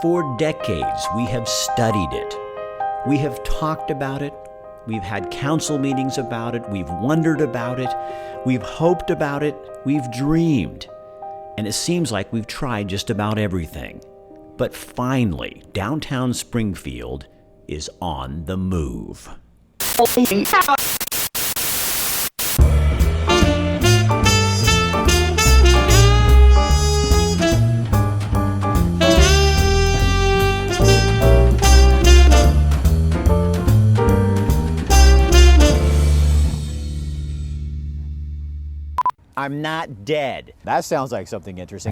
For decades, we have studied it. We have talked about it. We've had council meetings about it. We've wondered about it. We've hoped about it. We've dreamed. And it seems like we've tried just about everything. But finally, downtown Springfield is on the move. I'm not dead. That sounds like something interesting.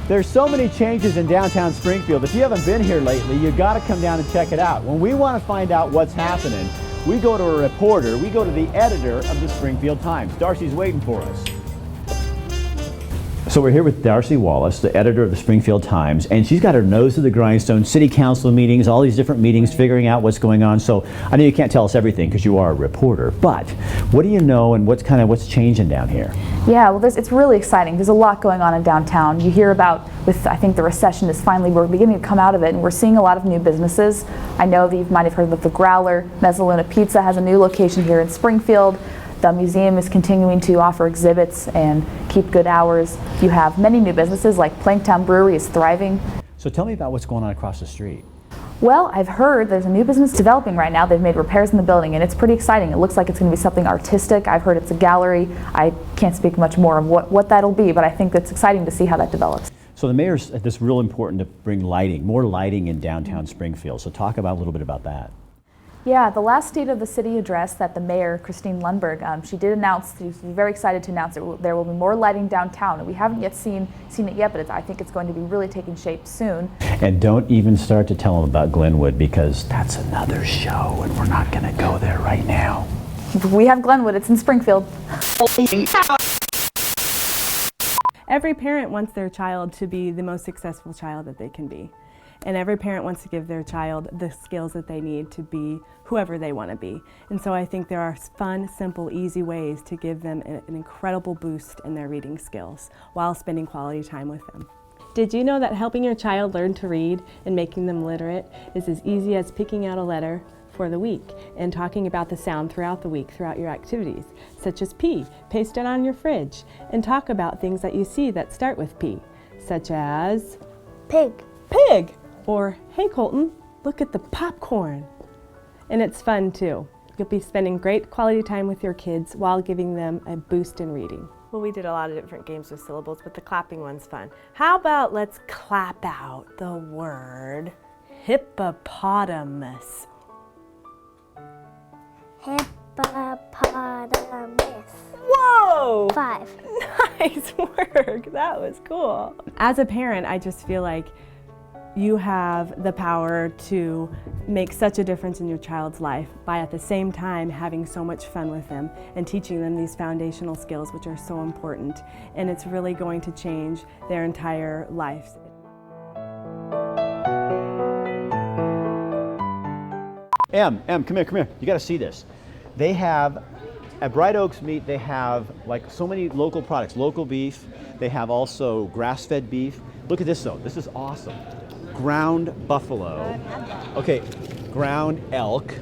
There's so many changes in downtown Springfield. If you haven't been here lately, you got to come down and check it out. When we want to find out what's happening, we go to a reporter, we go to the editor of the Springfield Times. Darcy's waiting for us. So we're here with Darcy Wallace, the editor of the Springfield Times, and she's got her nose to the grindstone, city council meetings, all these different meetings, figuring out what's going on. So I know you can't tell us everything because you are a reporter, but what do you know and what's changing down here? Yeah, well, it's really exciting. There's a lot going on in downtown. You hear about, I think the recession is finally, we're beginning to come out of it, and we're seeing a lot of new businesses. I know that you might have heard of the Growler. Mezzaluna Pizza has a new location here in Springfield. The museum is continuing to offer exhibits and keep good hours. You have many new businesses, like Planktown Brewery is thriving. So tell me about what's going on across the street. Well, I've heard there's a new business developing right now. They've made repairs in the building, and it's pretty exciting. It looks like it's going to be something artistic. I've heard it's a gallery. I can't speak much more of what that'll be, but I think it's exciting to see how that develops. So the mayor's this real important to bring lighting, more lighting in downtown Springfield. So talk about a little bit about that. Yeah, the last State of the City address that the mayor, Christine Lundberg, she did announce, she's very excited to announce that there will be more lighting downtown. And we haven't yet seen it yet, but I think it's going to be really taking shape soon. And don't even start to tell them about Glenwood, because that's another show and we're not going to go there right now. We have Glenwood, it's in Springfield. Every parent wants their child to be the most successful child that they can be. And every parent wants to give their child the skills that they need to be whoever they want to be. And so I think there are fun, simple, easy ways to give them an incredible boost in their reading skills while spending quality time with them. Did you know that helping your child learn to read and making them literate is as easy as picking out a letter for the week and talking about the sound throughout the week, throughout your activities, such as P, paste it on your fridge, and talk about things that you see that start with P, such as pig. Pig! Or, hey Colton, look at the popcorn. And it's fun too. You'll be spending great quality time with your kids while giving them a boost in reading. Well, we did a lot of different games with syllables, but the clapping one's fun. How about let's clap out the word hippopotamus. Hippopotamus. Whoa! 5. Nice work, that was cool. As a parent, I just feel like you have the power to make such a difference in your child's life by at the same time having so much fun with them and teaching them these foundational skills which are so important, and it's really going to change their entire lives. Em, come here. You got to see this. They have, at Bright Oaks Meat, they have like so many local products, local beef. They have also grass-fed beef. Look at this though, this is awesome. Ground buffalo, okay, ground elk.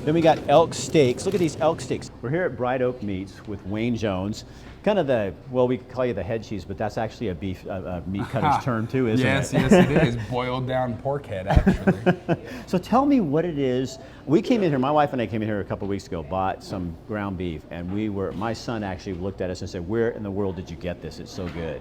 Then we got elk steaks. Look at these elk steaks. We're here at Bright Oak Meats with Wayne Jones. Kind of the, well, we call you the head cheese, but that's actually a beef, meat cutter's term too, isn't it? Yes, it is. Boiled down pork head, actually. So tell me what it is. We came in here, my wife and I came in here a couple weeks ago, bought some ground beef, and my son actually looked at us and said, where in the world did you get this? It's so good.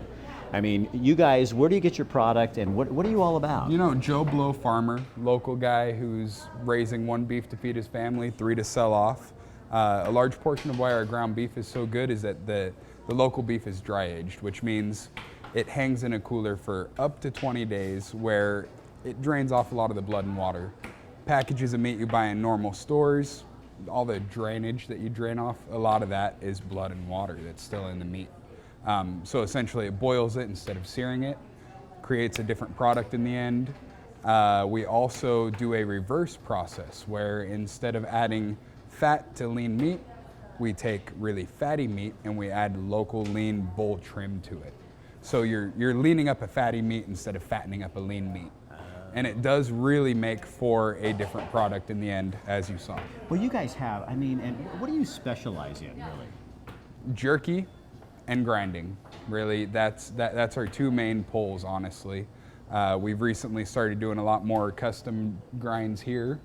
I mean, you guys, where do you get your product, and what are you all about? You know, Joe Blow farmer, local guy who's raising 1 beef to feed his family, 3 to sell off. A large portion of why our ground beef is so good is that the local beef is dry aged, which means it hangs in a cooler for up to 20 days where it drains off a lot of the blood and water. packages of meat you buy in normal stores, all the drainage that you drain off, a lot of that is blood and water that's still in the meat. So essentially it boils it instead of searing it, creates a different product in the end. We also do a reverse process where instead of adding fat to lean meat, we take really fatty meat and we add local lean bull trim to it. So you're leaning up a fatty meat instead of fattening up a lean meat. And it does really make for a different product in the end, as you saw. Well, you guys have, and what do you specialize in, really? Jerky and grinding, really. That's our two main poles, honestly. We've recently started doing a lot more custom grinds here,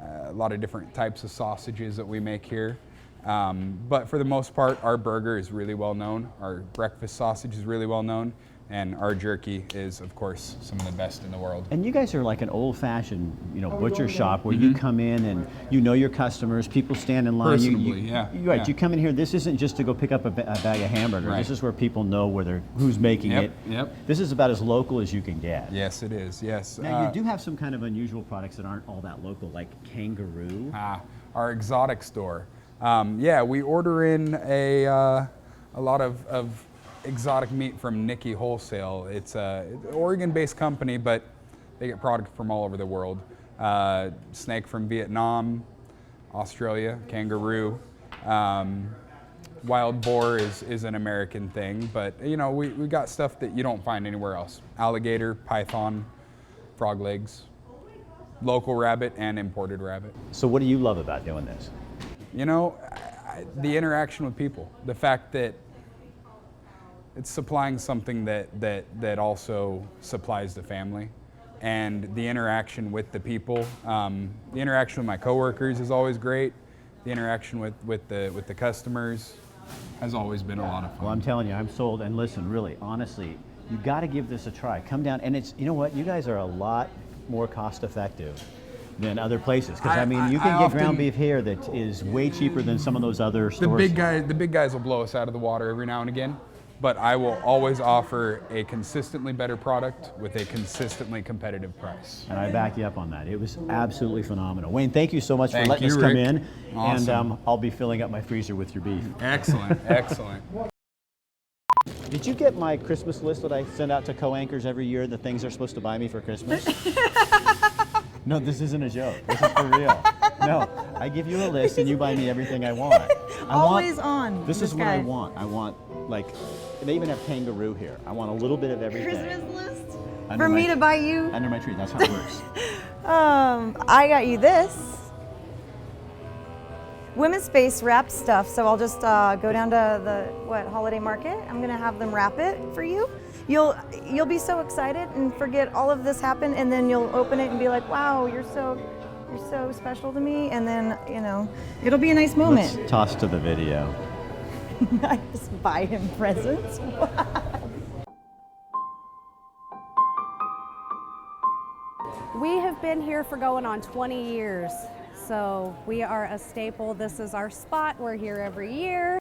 a lot of different types of sausages that we make here. But for the most part, our burger is really well known, our breakfast sausage is really well known, and our jerky is, of course, some of the best in the world. And you guys are like an old-fashioned, butcher shop where you come in and you know your customers, people stand in line. Personally, yeah. Right, yeah. you come in here, this isn't just to go pick up a bag of hamburger. Right. This is where people know who's making it. Yep. This is about as local as you can get. Yes, it is, yes. Now, you do have some kind of unusual products that aren't all that local, like kangaroo. Our exotic store. Yeah, we order in a lot of exotic meat from Nikki Wholesale. It's an Oregon-based company, but they get product from all over the world. Snake from Vietnam, Australia, kangaroo. Wild boar is an American thing, but we got stuff that you don't find anywhere else. Alligator, python, frog legs, local rabbit and imported rabbit. So what do you love about doing this? The interaction with people, the fact that it's supplying something that also supplies the family, and the interaction with the people. The interaction with my coworkers is always great. The interaction with the customers has always been a lot of fun. Well, I'm telling you, I'm sold. And listen, really, honestly, you got to give this a try. Come down, and you know what? You guys are a lot more cost effective than other places, because you can get ground beef here that is way cheaper than some of those other stores. The big guys will blow us out of the water every now and again, but I will always offer a consistently better product with a consistently competitive price. And I back you up on that. It was absolutely phenomenal. Wayne, thank you so much for Thank letting you, us come Rick. in. Awesome. And I'll be filling up my freezer with your beef. Excellent, excellent. Did you get my Christmas list that I send out to co-anchors every year, the things they're supposed to buy me for Christmas? No, this isn't a joke. This is for real. No, I give you a list and you buy me everything I want. Always on. This is what I want. I want, they even have kangaroo here. I want a little bit of everything. Christmas list Under for my- me to buy you. Under my tree. That's how it works. I got you this women's space wrapped stuff. So I'll just go down to the holiday market. I'm gonna have them wrap it for you. You'll be so excited and forget all of this happened, and then you'll open it and be like, wow, you're so special to me, and then it'll be a nice moment. Let's toss to the video. I just buy him presents. We have been here for going on 20 years, so we are a staple. This is our spot. We're here every year.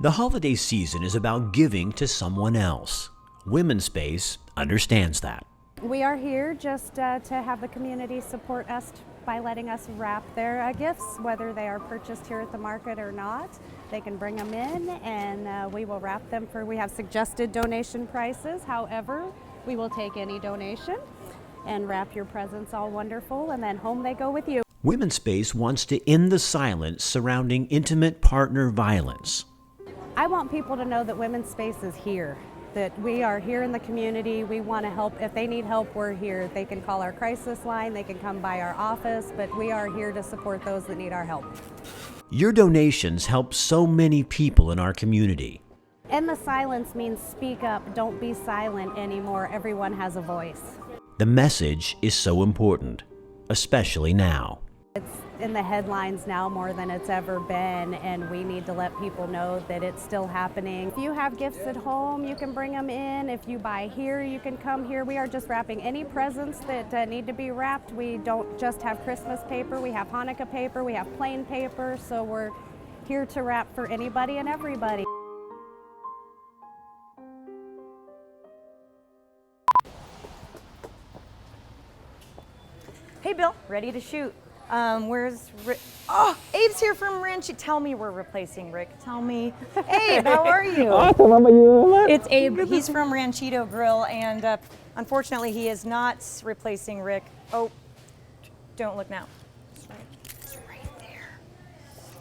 The holiday season is about giving to someone else. Women's Space understands that. We are here just to have the community support us by letting us wrap their gifts, whether they are purchased here at the market or not. They can bring them in and we will wrap them we have suggested donation prices. However, we will take any donation and wrap your presents all wonderful, and then home they go with you. Women's Space wants to end the silence surrounding intimate partner violence. I want people to know that Women's Space is here, that we are here in the community. We want to help. If they need help, we're here. They can call our crisis line, they can come by our office, but we are here to support those that need our help. Your donations help so many people in our community. And the silence means speak up, don't be silent anymore. Everyone has a voice. The message is so important, especially now. It's in the headlines now more than it's ever been, and we need to let people know that it's still happening. If you have gifts at home, you can bring them in. If you buy here, you can come here. We are just wrapping any presents that need to be wrapped. We don't just have Christmas paper, we have Hanukkah paper, we have plain paper, so we're here to wrap for anybody and everybody. Hey Bill, ready to shoot. Where's Rick? Oh, Abe's here from Ranchito. Tell me we're replacing Rick. Tell me. Abe, how are you? Awesome, how about you? It's Abe. He's from Ranchito Grill, and unfortunately, he is not replacing Rick. Oh, don't look now. It's right there.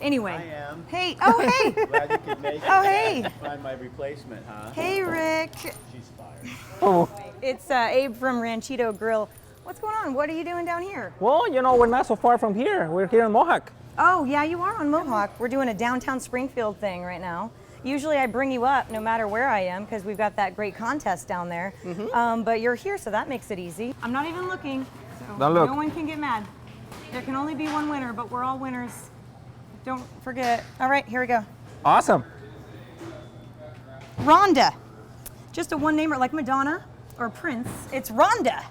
Anyway. I am. Hey. Oh, hey. Glad you could make it. Oh, hey. Find my replacement, huh? Hey, Rick. She's fired. Oh, It's Abe from Ranchito Grill. What's going on? What are you doing down here? well, you know, we're not so far from here. We're here in Mohawk. Oh, yeah, you are on Mohawk. We're doing a downtown Springfield thing right now. Usually I bring you up no matter where I am because we've got that great contest down there. But you're here, so that makes it easy. I'm not even looking, so Don't look. no one can get mad. There can only be one winner, but we're all winners. Don't forget. All right, here we go. Awesome. Rhonda. Just a one-namer like Madonna or Prince. It's Rhonda.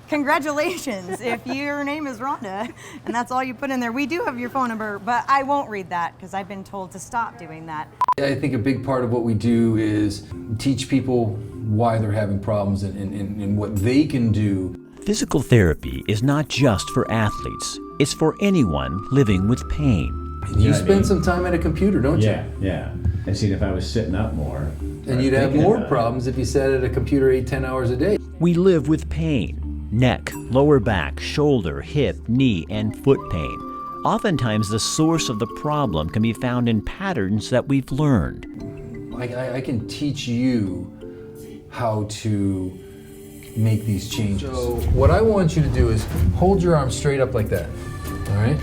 Congratulations if your name is Rhonda and that's all you put in there. We do have your phone number, but I won't read that because I've been told to stop doing that. I think a big part of what we do is teach people why they're having problems and what they can do. Physical therapy is not just for athletes, it's for anyone living with pain. You spend some time at a computer, don't you? Yeah. And see, if I was sitting up more. And you'd have more problems if you sat at a computer 8-10 hours a day. We live with pain: neck, lower back, shoulder, hip, knee, and foot pain. Oftentimes, the source of the problem can be found in patterns that we've learned. I can teach you how to make these changes. So what I want you to do is hold your arm straight up like that, all right?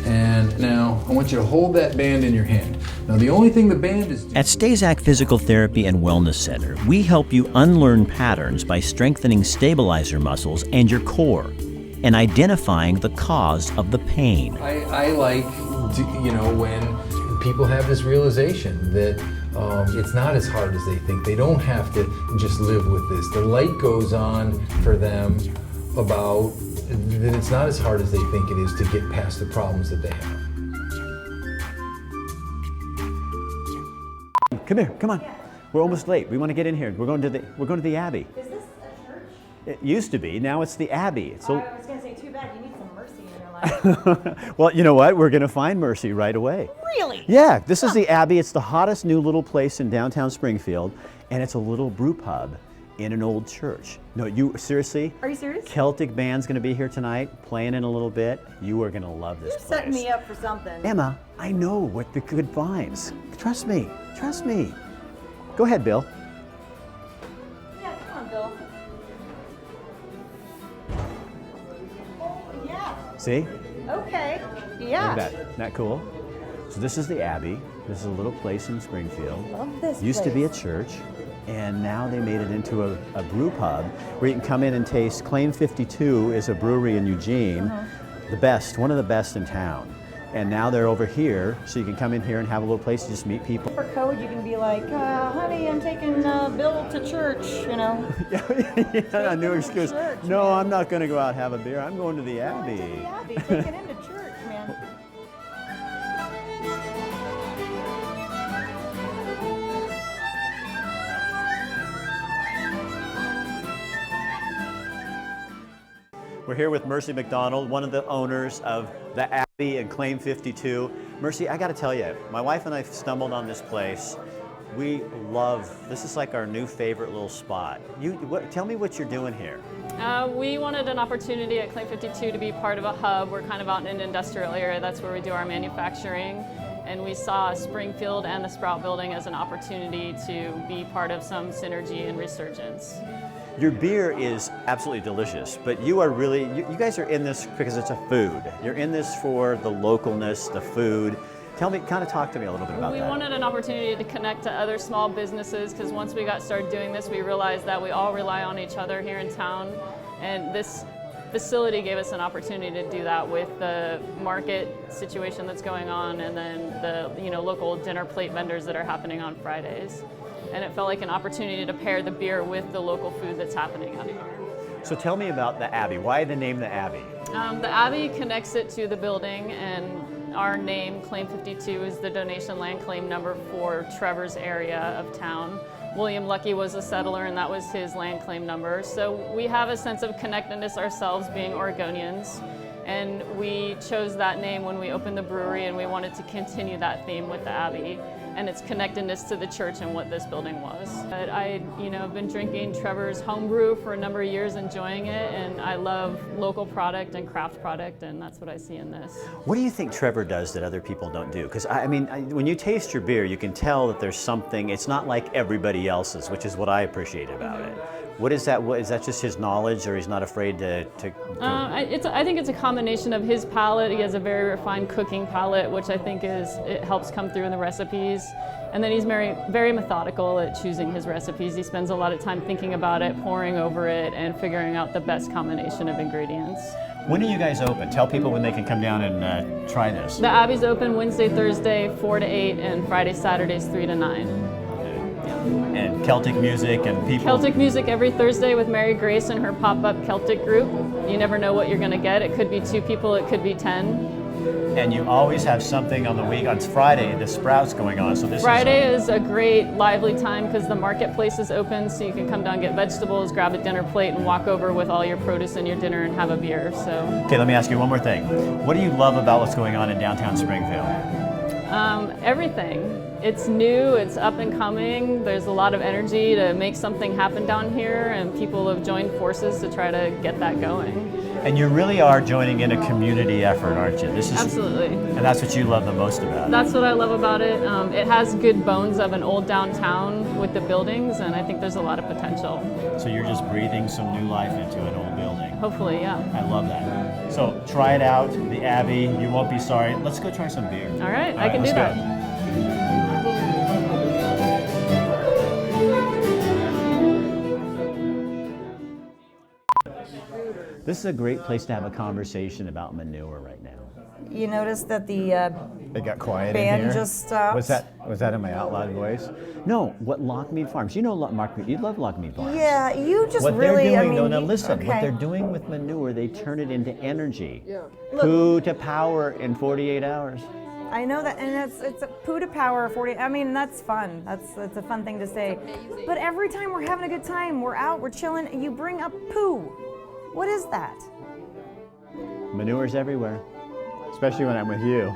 And now I want you to hold that band in your hand. Now the only thing the band is doing... At Stazak Physical Therapy and Wellness Center, we help you unlearn patterns by strengthening stabilizer muscles and your core and identifying the cause of the pain. I like, you know, when people have this realization that it's not as hard as they think. They don't have to just live with this. The light goes on for them about that it's not as hard as they think it is to get past the problems that they have. Come here, come on. We're almost late. We want to get in here. We're going to the Abbey. Is this a church? It used to be. Now it's the Abbey. I was going to say, too bad. You need some mercy in your life. Well, you know what? We're going to find mercy right away. Really? Yeah, this is the Abbey. It's the hottest new little place in downtown Springfield, and it's a little brew pub in an old church. No, you seriously? Are you serious? Celtic band's going to be here tonight, playing in a little bit. You are going to love this place. You're setting me up for something. Emma, I know what the good finds. Trust me. Trust me. Go ahead, Bill. Yeah, come on, Bill. Oh, yeah. See? Okay. Look Yeah. at that. Isn't that cool? So this is the Abbey. This is a little place in Springfield. Love this Used to be a place. church, and now they made it into a brew pub where you can come in and taste. Claim 52 is a brewery in Eugene, the best, one of the best in town. And now they're over here, so you can come in here and have a little place to just meet people. For code, you can be like, honey, I'm taking Bill to church, you know. Yeah, a new excuse. church, No, man. I'm not going to go out and have a beer. I'm going to the Abbey. To the Abbey, taking him to church, man. We're here with Mercy McDonald, one of the owners of the Abbey and Claim 52. Mercy, I got to tell you, my wife and I stumbled on this place. We love, this is like our new favorite little spot. Tell me what you're doing here. We wanted an opportunity at Claim 52 to be part of a hub. We're kind of out in an industrial area. That's where we do our manufacturing. And we saw Springfield and the Sprout Building as an opportunity to be part of some synergy and resurgence. Your beer is absolutely delicious, but you are really, you guys are in this because it's a food. You're in this for the localness, the food. Tell me, kind of talk to me a little bit about that. We wanted an opportunity to connect to other small businesses because once we got started doing this, we realized that we all rely on each other here in town. And this facility gave us an opportunity to do that with the market situation that's going on and then the local dinner plate vendors that are happening on Fridays. And it felt like an opportunity to pair the beer with the local food that's happening out here. So tell me about the Abbey. Why the name the Abbey? The Abbey connects it to the building, and our name, Claim 52, is the donation land claim number for Trevor's area of town. William Lucky was a settler and that was his land claim number. So we have a sense of connectedness ourselves being Oregonians. And we chose that name when we opened the brewery, and we wanted to continue that theme with the Abbey and its connectedness to the church and what this building was. But I, have been drinking Trevor's homebrew for a number of years, enjoying it, and I love local product and craft product, and that's what I see in this. What do you think Trevor does that other people don't do? Because when you taste your beer, you can tell that there's something, it's not like everybody else's, which is what I appreciate about it. What is that? Is that just his knowledge, or he's not afraid to I think it's a combination of his palate. He has a very refined cooking palate, which I think it helps come through in the recipes. And then he's very, very methodical at choosing his recipes. He spends a lot of time thinking about it, poring over it, and figuring out the best combination of ingredients. When are you guys open? Tell people when they can come down and try this. The Abbey's open Wednesday, Thursday, 4 to 8, and Friday, Saturdays, 3 to 9. And Celtic music and people. Celtic music every Thursday with Mary Grace and her pop-up Celtic group. You never know what you're going to get. It could be 2 people, it could be 10. And you always have something on the week. On Friday, the Sprouts going on. So Friday is a great lively time because the marketplace is open, so you can come down, get vegetables, grab a dinner plate, and walk over with all your produce and your dinner and have a beer. So. Okay, let me ask you one more thing. What do you love about what's going on in downtown Springfield? Everything. It's new, it's up and coming. There's a lot of energy to make something happen down here, and people have joined forces to try to get that going. And you really are joining in a community effort, aren't you? Absolutely. And that's what you love the most about it. That's what I love about it. It has good bones of an old downtown with the buildings, and I think there's a lot of potential. So you're just breathing some new life into an old building. Hopefully, yeah. I love that. So try it out, the Abbey. You won't be sorry. Let's go try some beer. All right, I can do that. This is a great place to have a conversation about manure right now. You noticed that the It got quiet band in here. just stopped? Was that in my out loud voice? No, what Lockmead Farms, you know Lockmead, you love Lockmead Farms. Yeah, you just What really, they're doing, I mean, now listen, what okay. they're doing with manure, they turn it into energy. Yeah. Poo to power in 48 hours. I know that, and it's a poo to power 40. I mean, that's fun. That's a fun thing to say. But every time we're having a good time, we're out, we're chilling, and you bring up poo. What is that? Manure's everywhere, especially when I'm with you.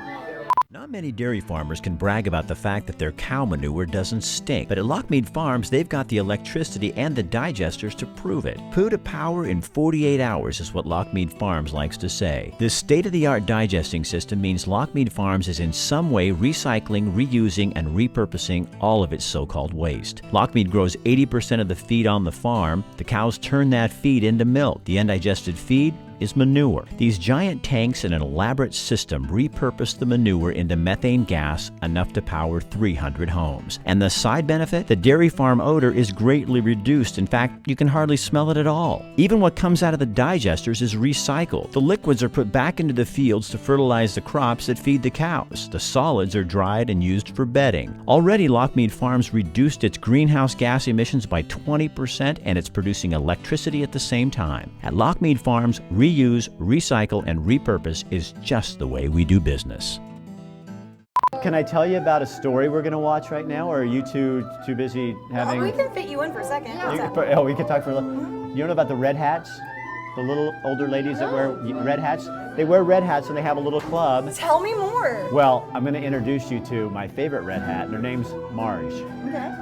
Not many dairy farmers can brag about the fact that their cow manure doesn't stink, but at Lockmead Farms, they've got the electricity and the digesters to prove it. Poo to power in 48 hours is what Lockmead Farms likes to say. This state-of-the-art digesting system means Lockmead Farms is in some way recycling, reusing, and repurposing all of its so-called waste. Lockmead grows 80% of the feed on the farm. The cows turn that feed into milk. The undigested feed is manure. These giant tanks and an elaborate system repurpose the manure into methane gas enough to power 300 homes. And the side benefit? The dairy farm odor is greatly reduced. In fact, you can hardly smell it at all. Even what comes out of the digesters is recycled. The liquids are put back into the fields to fertilize the crops that feed the cows. The solids are dried and used for bedding. Already, Lockmead Farms reduced its greenhouse gas emissions by 20%, and it's producing electricity at the same time. At Lockmead Farms, reuse, recycle, and repurpose is just the way we do business. Can I tell you about a story we're going to watch right now, or are you too busy having? Oh, we can fit you in for a second. We can talk for a little. You know about the red hats? The little older ladies that wear red hats? They wear red hats and they have a little club. Tell me more. Well, I'm going to introduce you to my favorite red hat, and her name's Marge. Okay.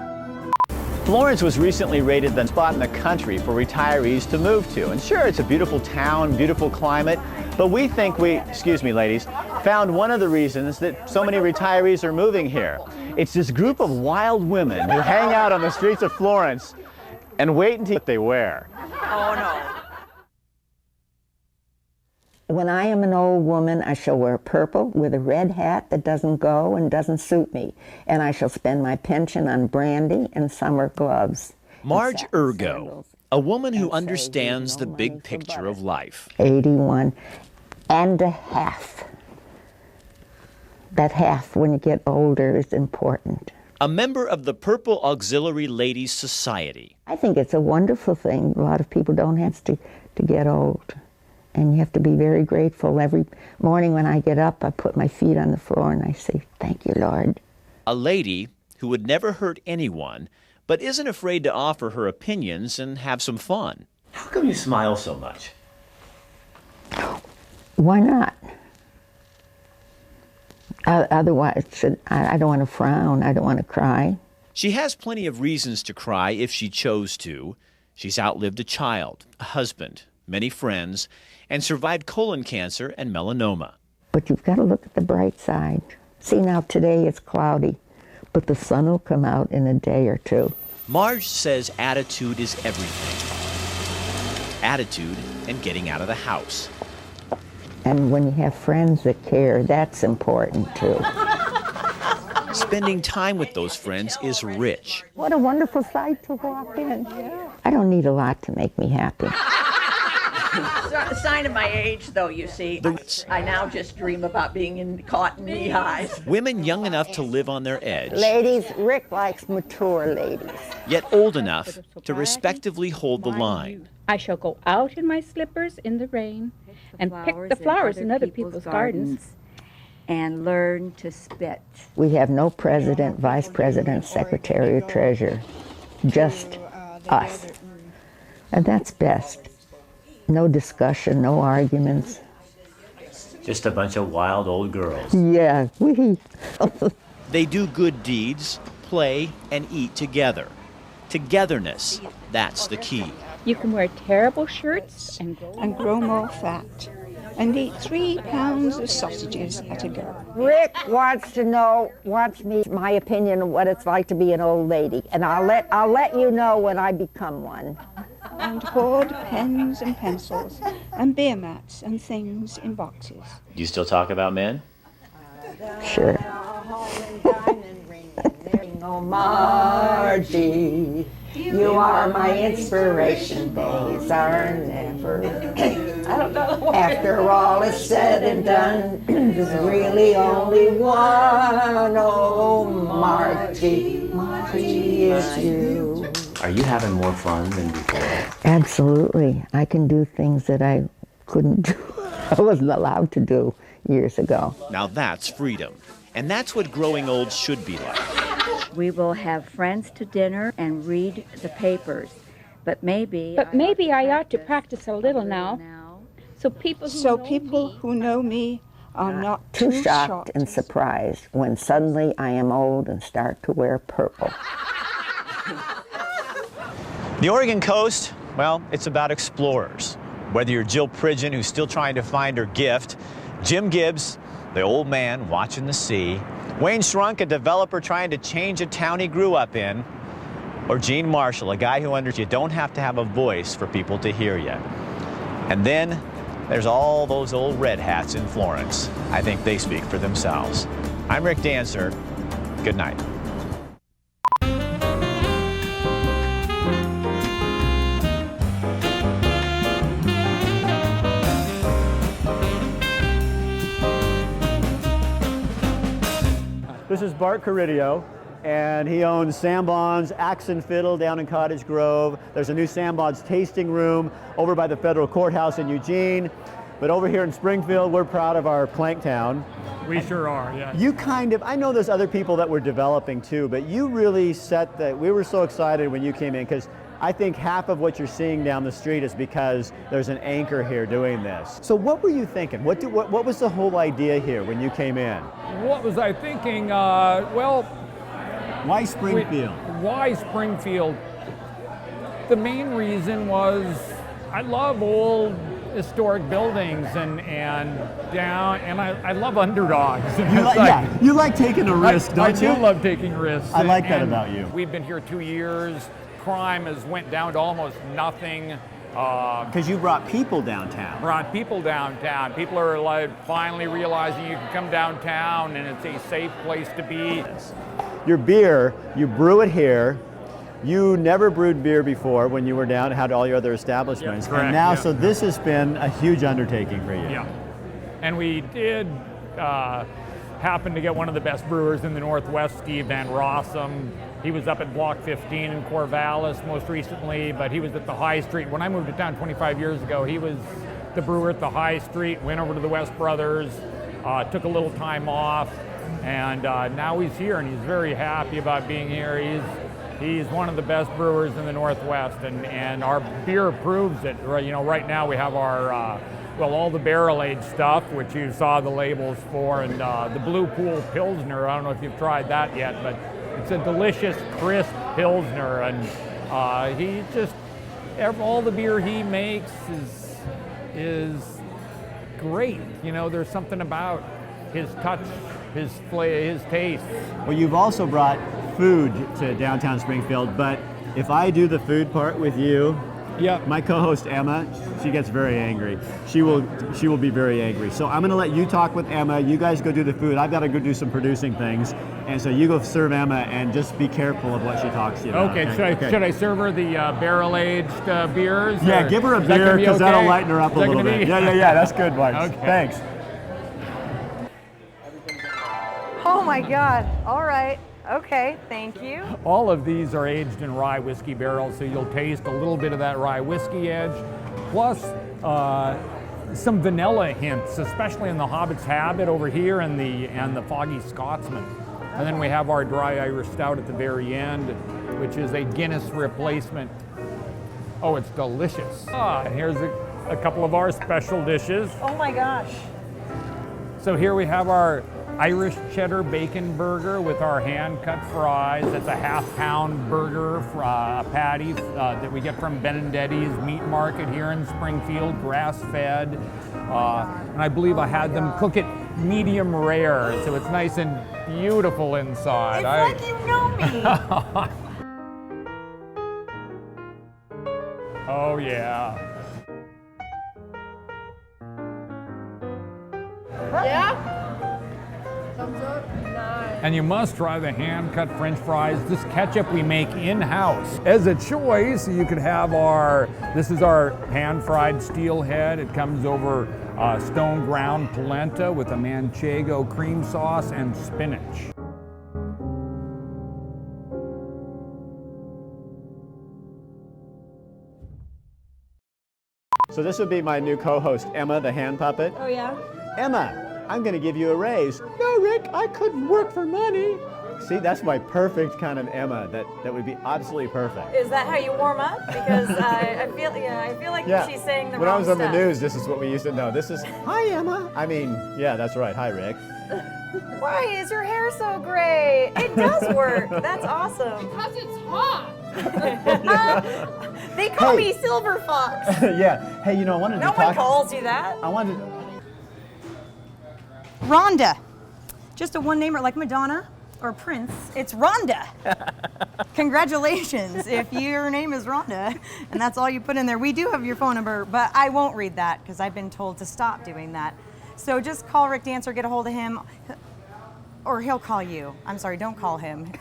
Florence was recently rated the spot in the country for retirees to move to. And sure, it's a beautiful town, beautiful climate, but we think excuse me ladies, found one of the reasons that so many retirees are moving here. It's this group of wild women who hang out on the streets of Florence and wait until what they wear. Oh no. When I am an old woman, I shall wear purple with a red hat that doesn't go and doesn't suit me. And I shall spend my pension on brandy and summer gloves. Marge Ergo, a woman who understands the big picture of life. 81 and a half. That half, when you get older, is important. A member of the Purple Auxiliary Ladies Society. I think it's a wonderful thing. A lot of people don't have to get old. And you have to be very grateful. Every morning when I get up, I put my feet on the floor and I say, thank you, Lord. A lady who would never hurt anyone, but isn't afraid to offer her opinions and have some fun. How come you smile so much? Why not? Otherwise, I don't want to frown. I don't want to cry. She has plenty of reasons to cry if she chose to. She's outlived a child, a husband, many friends, and survived colon cancer and melanoma. But you've got to look at the bright side. See, now today it's cloudy, but the sun will come out in a day or two. Marge says attitude is everything. Attitude and getting out of the house. And when you have friends that care, that's important too. Spending time with those friends is rich. What a wonderful sight to walk in. I don't need a lot to make me happy. A sign of my age, though, you see. I now just dream about being caught in knee highs. Women young enough to live on their edge. Ladies, Rick likes mature ladies. Yet old enough to respectively hold the line. I shall go out in my slippers in the rain and pick the flowers in other people's gardens and learn to spit. We have no president, vice president, secretary, or treasurer. Just us. And that's best. No discussion, no arguments. Just a bunch of wild old girls. Yeah, They do good deeds, play, and eat together. Togetherness, that's the key. You can wear terrible shirts and grow more fat and eat 3 pounds of sausages at a go. Rick wants my opinion of what it's like to be an old lady, and I'll let you know when I become one. And hoard pens and pencils and beer mats and things in boxes. Do you still talk about men? Sure. Oh, Margie, you are my inspiration. Days are never. I don't know. After all is said and done, there's really only one. Oh, Margie, Margie is you. Are you having more fun than before? Absolutely. I can do things that I couldn't do. I wasn't allowed to do years ago. Now that's freedom. And that's what growing old should be like. We will have friends to dinner and read the papers. But maybe I ought to practice a little now. So people who know me are not too shocked and surprised when suddenly I am old and start to wear purple. The Oregon coast, well, it's about explorers. Whether you're Jill Pridgeon, who's still trying to find her gift, Jim Gibbs, the old man watching the sea, Wayne Shrunk, a developer trying to change a town he grew up in, or Gene Marshall, a guy who understands you don't have to have a voice for people to hear you. And then there's all those old red hats in Florence. I think they speak for themselves. I'm Rick Dancer. Good night. This is Bart Caridio, and he owns Sambon's Axe and Fiddle down in Cottage Grove. There's a new Sambon's tasting room over by the federal courthouse in Eugene. But over here in Springfield, we're proud of our plank town. We sure are, yeah. You I know there's other people that were developing too, but you really we were so excited when you came in, because I think half of what you're seeing down the street is because there's an anchor here doing this. So what were you thinking? What was the whole idea here when you came in? What was I thinking? Why Springfield? Why Springfield? The main reason was I love old historic buildings and I love underdogs. You like taking a risk, don't you? I do love taking risks. I like that about you. We've been here 2 years. Crime has went down to almost nothing. Because you brought people downtown. People are finally realizing you can come downtown and it's a safe place to be. Your beer, you brew it here. You never brewed beer before when you were down, had all your other establishments. Correct, and now, so this has been a huge undertaking for you. Yeah. And we did happen to get one of the best brewers in the Northwest, Steve Van Rossum. He was up at Block 15 in Corvallis most recently, but he was at the High Street. When I moved to town 25 years ago, he was the brewer at the High Street, went over to the West Brothers, took a little time off, and now he's here and he's very happy about being here. He's one of the best brewers in the Northwest, and our beer proves it. You know, right now we have our, well, all the barrel-aged stuff, which you saw the labels for, and the Blue Pool Pilsner. I don't know if you've tried that yet, but it's a delicious, crisp Pilsner, and he just, all the beer he makes is great. You know, there's something about his touch, his flavor, his taste. Well, you've also brought food to downtown Springfield, but if I do the food part with you, my co-host Emma, she gets very angry. She will be very angry. So I'm going to let you talk with Emma. You guys go do the food. I've got to go do some producing things, and so you go serve Emma, and just be careful of what she talks to you about. Okay. Should I serve her the barrel-aged beers? Yeah, give her a beer because that'll lighten her up a little bit. Yeah. That's good, Mike. Okay. Thanks. Oh my God. All right. Okay, thank you. All of these are aged in rye whiskey barrels, so you'll taste a little bit of that rye whiskey edge, plus some vanilla hints, especially in the Hobbit's Habit over here and the Foggy Scotsman. And then we have our dry Irish Stout at the very end, which is a Guinness replacement. Oh, it's delicious. And here's a couple of our special dishes. Oh my gosh. So here we have our Irish cheddar bacon burger with our hand-cut fries. That's a half-pound burger, a patty that we get from Benedetti's Meat Market here in Springfield, grass-fed. And I believe I had them cook it medium rare, so it's nice and beautiful inside. It's like you know me. Oh yeah. Yeah? And you must try the hand-cut French fries. This ketchup we make in-house. As a choice, you could have this is our hand-fried steelhead. It comes over stone ground polenta with a manchego cream sauce and spinach. So this would be my new co-host, Emma, the hand puppet. Oh yeah? Emma, I'm going to give you a raise. No, Rick, I couldn't work for money. See, that's my perfect kind of Emma. That would be absolutely perfect. Is that how you warm up? Because I feel like she's saying the when wrong I was on stuff. the news, this is what we used to know. This is, hi, Emma. I mean, yeah, that's right. Hi, Rick. Why is your hair so gray? It does work. That's awesome. Because it's hot. They call me Silver Fox. Yeah. Hey, you know, I wanted to talk. No one calls you that. I wanted. Rhonda. Just a one-namer like Madonna or Prince. It's Rhonda. Congratulations if your name is Rhonda and that's all you put in there. We do have your phone number, but I won't read that because I've been told to stop doing that. So just call Rick Dancer, get a hold of him, or he'll call you. I'm sorry, don't call him.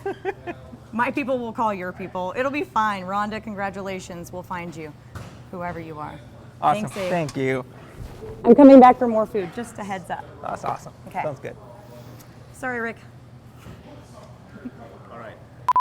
My people will call your people. It'll be fine. Rhonda, congratulations. We'll find you, whoever you are. Awesome. Thanks, Abe. Thank you. I'm coming back for more food, just a heads up. That's awesome. Okay. Sounds good. Sorry, Rick.